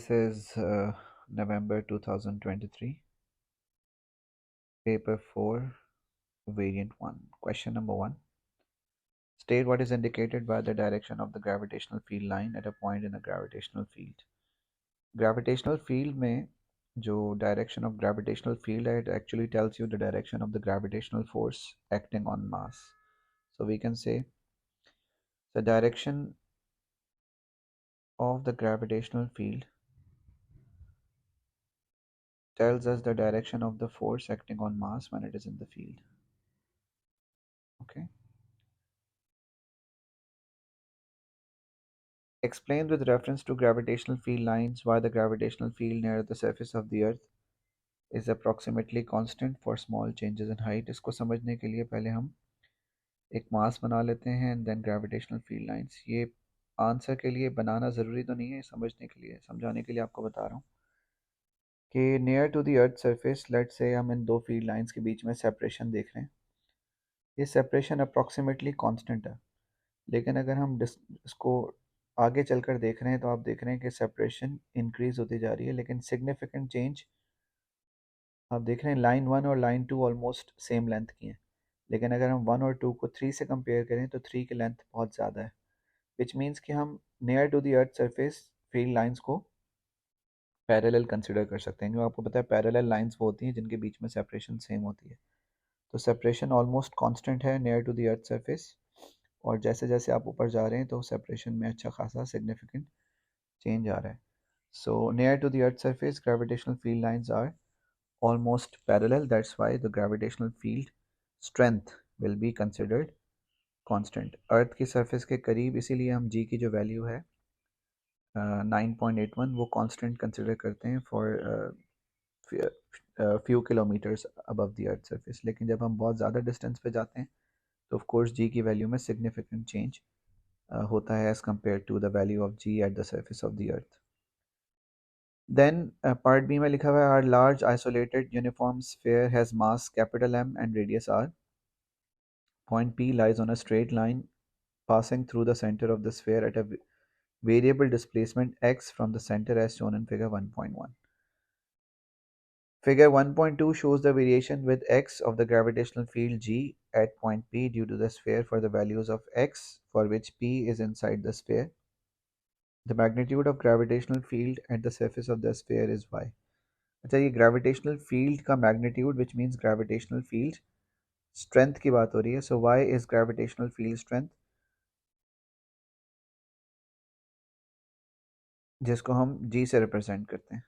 This is November 2023, paper 4, variant 1. Question number 1. State what is indicated by the direction of the gravitational field line at a point in a gravitational field. Gravitational field में जो direction of gravitational field है, it actually tells you the direction of the gravitational force acting on mass. So we can say the direction of the gravitational field tells us the direction of the force acting on mass when it is in the field. Okay. Explain with reference to gravitational field lines why the gravitational field near the surface of the earth is approximately constant for small changes in height. इसको समझने के लिए पहले हम एक मास बना लेते हैं and then gravitational field lines. ये आंसर के लिए बनाना ज़रूरी तो नहीं है, समझने के लिए, समझाने के लिए आपको बता रहा हूँ कि near to the earth surface लेट से हम इन दो फील्ड लाइंस के बीच में सेपरेशन देख रहे हैं. ये सेपरेशन अप्रॉक्सीमेटली कांस्टेंट है, लेकिन अगर हम इसको आगे चलकर देख रहे हैं तो आप देख रहे हैं कि सेपरेशन इंक्रीज होती जा रही है, लेकिन सिग्निफिकेंट चेंज आप देख रहे हैं लाइन 1 और लाइन 2 ऑलमोस्ट सेम लेंथ की हैं, लेकिन अगर हम 1 और 2 को 3 से कंपेयर करें तो 3 की लेंथ बहुत ज़्यादा है, विच मीन्स कि हम near to the earth surface field lines को पैरेलल कंसिडर कर सकते हैं, क्योंकि आपको पता है पैरेलल लाइंस वो होती हैं जिनके बीच में सेपरेशन सेम होती है. तो सेपरेशन ऑलमोस्ट कांस्टेंट है near to the earth surface, और जैसे जैसे आप ऊपर जा रहे हैं तो सेपरेशन में अच्छा खासा सिग्निफिकेंट चेंज आ रहा है. So near to the earth surface gravitational field lines are almost parallel. That's why the gravitational field strength will be considered constant. अर्थ की सरफेस के करीब इसीलिए हम g की जो वैल्यू है 9.81 वो कांस्टेंट कंसिडर करते हैं for few kilometres above the earth surface. लेकिन जब हम बहुत ज़्यादा डिस्टेंस पे जाते हैं तो ऑफ कोर्स g की वैल्यू में सिग्निफिकेंट चेंज होता है as compare to the value of g at the surface of the earth. Then part B में लिखा हुआ है our large isolated uniform sphere has mass capital M and radius r. Point P lies on a straight line passing through the center of the sphere at a variable displacement x from the center as shown in figure 1.1. Figure 1.2 shows the variation with x of the gravitational field G at point P due to the sphere for the values of x for which P is inside the sphere. The magnitude of gravitational field at the surface of the sphere is y. अच्छा, ये gravitational field का magnitude which means gravitational field strength की बात हो रही है. So y is gravitational field strength, जिसको हम जी से रिप्रेजेंट करते हैं,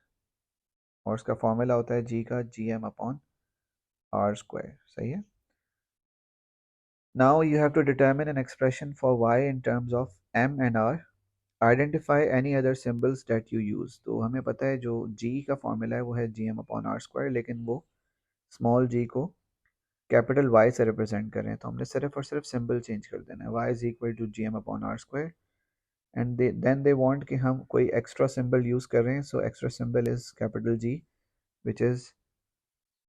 और उसका फॉर्मूला होता है जी का GM अपॉन आर स्क्वायर. सही है. Now you have to determine an expression for Y in terms of M and R. Identify any other symbols that you use. तो हमें पता है जो जी का फॉर्मूला है वो है GM अपॉन आर स्क्वायर, लेकिन वो स्मॉल जी को कैपिटल वाई से रिप्रेजेंट कर रहे हैं, तो हमने सिर्फ और सिर्फ सिंबल चेंज कर देना है. Y is equal to GM upon R square, and then they want कि हम कोई एक्स्ट्रा सिंबल यूज़ कर रहे हैं. So extra symbol is capital G which is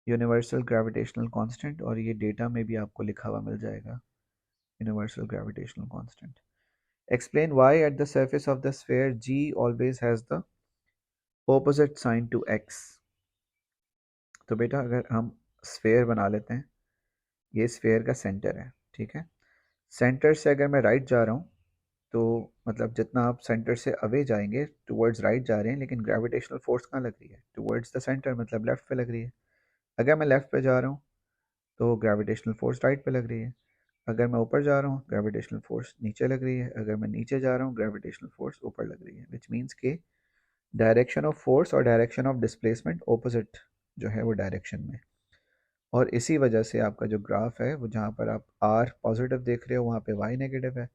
universal gravitational constant, और ये डेटा में भी आपको लिखा हुआ मिल जाएगा universal gravitational constant. Explain why eight the surface of the sphere G always has the opposite sign to x. तो बेटा अगर हम स्फीयर बना लेते हैं, ये स्फीयर का सेंटर है, ठीक है. सेंटर से अगर मैं राइट जा रहा हूँ तो मतलब जितना आप सेंटर से अवे जाएंगे टुवर्ड्स राइट जा रहे हैं, लेकिन ग्रेविटेशनल फोर्स कहाँ लग रही है? टुवर्ड्स द सेंटर, मतलब लेफ्ट पे लग रही है. अगर मैं लेफ्ट पे जा रहा हूँ तो ग्रेविटेशनल फोर्स राइट पे लग रही है. अगर मैं ऊपर जा रहा हूँ ग्रेविटेशनल फोर्स नीचे लग रही है. अगर मैं नीचे जा रहा हूँ ग्रेविटेशनल फोर्स ऊपर लग रही है, विच मीन्स के डायरेक्शन ऑफ फोर्स और डायरेक्शन ऑफ डिस्प्लेसमेंट ऑपोजिट जो है वो डायरेक्शन में. और इसी वजह से आपका जो ग्राफ है वो जहाँ पर आप r पॉजिटिव देख रहे हो वहाँ पे y नेगेटिव है,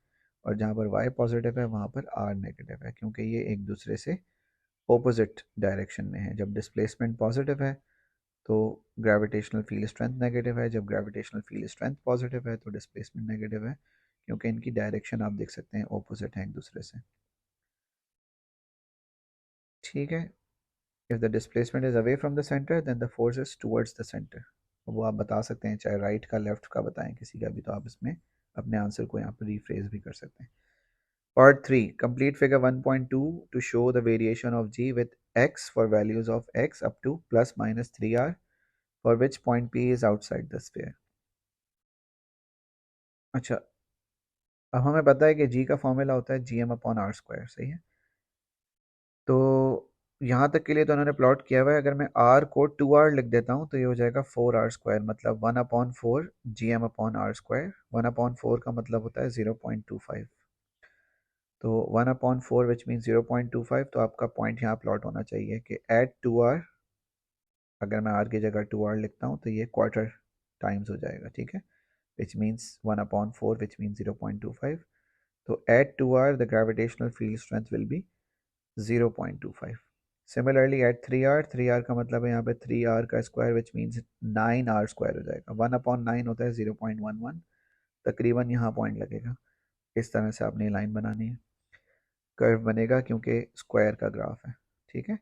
और जहाँ पर y पॉजिटिव है वहाँ पर r नेगेटिव है, क्योंकि ये एक दूसरे से ऑपोजिट डायरेक्शन में है. जब डिस्प्लेसमेंट पॉजिटिव है तो ग्रेविटेशनल फील्ड स्ट्रेंथ नेगेटिव है, जब ग्रेविटेशनल फील्ड स्ट्रेंथ पॉजिटिव है तो डिस्प्लेसमेंट नेगेटिव है, क्योंकि इनकी डायरेक्शन आप देख सकते हैं ऑपोजिट है एक दूसरे से. ठीक है. If the displacement is away from the centre then the force is towards the centre. वो आप बता सकते हैं, चाहे राइट का लेफ्ट का बताएं किसी का भी, तो आप इसमें अपने आंसर को यहाँ पर रिफ्रेज भी कर सकते हैं. Part 3 complete figure 1.2 to show the variation of G with x for values of x up to plus minus 3r for which point P is outside the sphere. अच्छा, अब हमें पता है कि g का फॉर्मूला होता है gm अपॉन आर स्क्वायर, सही है। तो यहाँ तक के लिए तो उन्होंने प्लॉट किया हुआ है। अगर मैं r को 2r लिख देता हूँ तो ये हो जाएगा 4r स्क्वायर, मतलब 1/4 gm अपॉन आर स्क्वायर। 1/4 का मतलब होता है 0.25, तो 1/4 विच मीन 0.25। तो आपका पॉइंट यहाँ प्लॉट होना चाहिए कि एट 2r, अगर मैं r की जगह 2r लिखता हूँ तो ये क्वार्टर टाइम्स हो जाएगा, ठीक है, विच मीन्स 1/4 विच मीन 0.25। तो at 2r the gravitational field strength will be 0.25। Similarly at 3r, 3r का मतलब है यहाँ पे 3r का square which means 9r square हो जाएगा। 1/9 होता है 0.11, तकरीबन यहाँ पॉइंट लगेगा। इस तरह से आपने लाइन बनानी है, कर्व बनेगा क्योंकि स्क्वायर का ग्राफ है, ठीक है।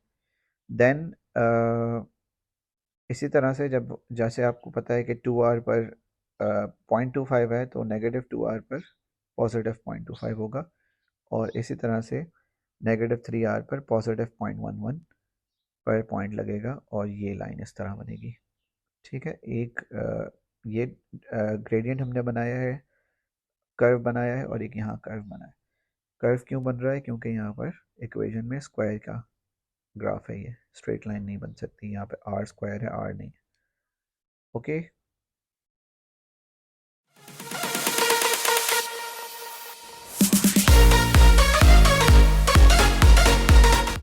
देन इसी तरह से जब जैसे आपको पता है कि 2r पर 0.25 है तो नेगेटिव 2r पर पॉजिटिव 0.25 होगा, और इसी तरह से नेगेटिव 3r पर पॉजिटिव 0.11 पर पॉइंट लगेगा, और ये लाइन इस तरह बनेगी, ठीक है। एक ये ग्रेडियंट हमने बनाया है, कर्व बनाया है, और एक यहाँ कर्व बना है। कर्व क्यों बन रहा है? क्योंकि यहाँ पर इक्वेशन में स्क्वायर का ग्राफ है, ये स्ट्रेट लाइन नहीं बन सकती, यहाँ पे आर स्क्वायर है, आर नहीं। ओके।